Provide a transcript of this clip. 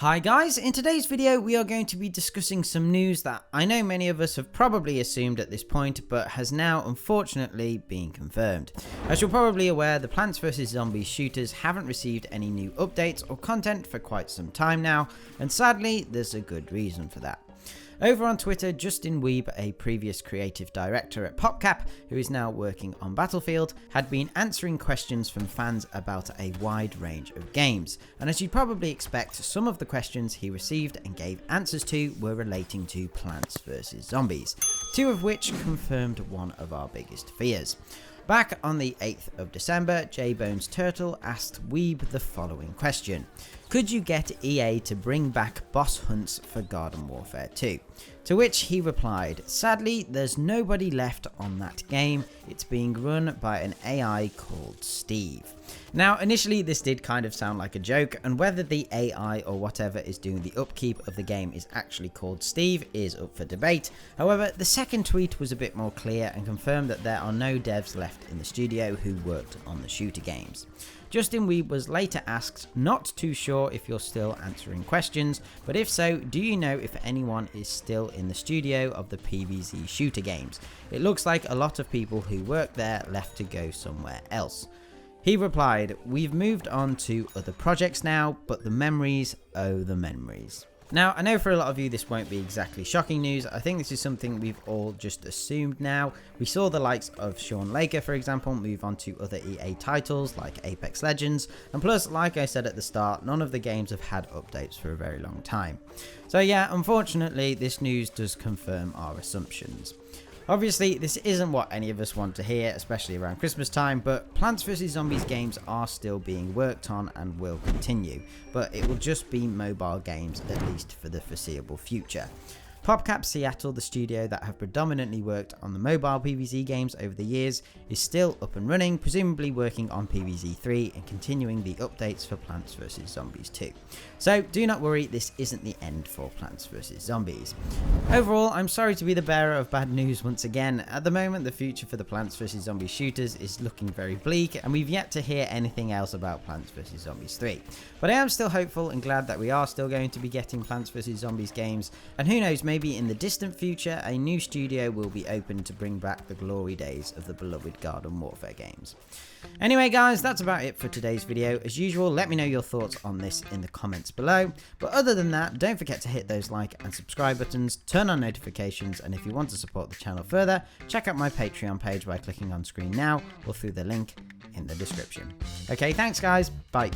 Hi guys, in today's video we are going to be discussing some news that I know many of us have probably assumed at this point, but has now unfortunately been confirmed. As you're probably aware, the Plants vs Zombies shooters haven't received any new updates or content for quite some time now, and sadly there's a good reason for that. Over on Twitter, Wiebe, a previous creative director at PopCap, who is now working on Battlefield, had been answering questions from fans about a wide range of games. And as you'd probably expect, some of the questions he received and gave answers to were relating to Plants vs Zombies, two of which confirmed one of our biggest fears. Back on the 8th of December, J-Bones Turtle asked Wiebe the following question: could you get EA to bring back boss hunts for Garden Warfare 2? To which he replied, sadly there's nobody left on that game, it's being run by an AI called Steve. Now initially this did kind of sound like a joke, and whether the AI or whatever is doing the upkeep of the game is actually called Steve is up for debate. However, the second tweet was a bit more clear and confirmed that there are no devs left in the studio who worked on the shooter games. Wiebe was later asked, not too sure if you're still answering questions, but if so, do you know if anyone is still in the studio of the PvZ shooter games? It looks like a lot of people who work there left to go somewhere else. He replied, we've moved on to other projects now, but the memories, oh the memories. Now, I know for a lot of you this won't be exactly shocking news. I think this is something we've all just assumed now. We saw the likes of Sean Laker, for example, move on to other EA titles like Apex Legends, and plus, like I said at the start, none of the games have had updates for a very long time. So yeah, unfortunately, this news does confirm our assumptions. Obviously, this isn't what any of us want to hear, especially around Christmas time, but Plants vs Zombies games are still being worked on and will continue, but it will just be mobile games, at least for the foreseeable future. PopCap Seattle, the studio that have predominantly worked on the mobile PvZ games over the years, is still up and running, presumably working on PvZ 3 and continuing the updates for Plants vs Zombies 2. So do not worry, this isn't the end for Plants vs Zombies. Overall, I'm sorry to be the bearer of bad news once again. At the moment, the future for the Plants vs Zombies shooters is looking very bleak, and we've yet to hear anything else about Plants vs Zombies 3. But I am still hopeful and glad that we are still going to be getting Plants vs Zombies games, and who knows, maybe in the distant future, a new studio will be open to bring back the glory days of the beloved Garden Warfare games. Anyway guys, that's about it for today's video. As usual, let me know your thoughts on this in the comments below. But other than that, don't forget to hit those like and subscribe buttons, turn on notifications, and if you want to support the channel further, check out my Patreon page by clicking on screen now or through the link in the description. Okay, thanks guys, bye.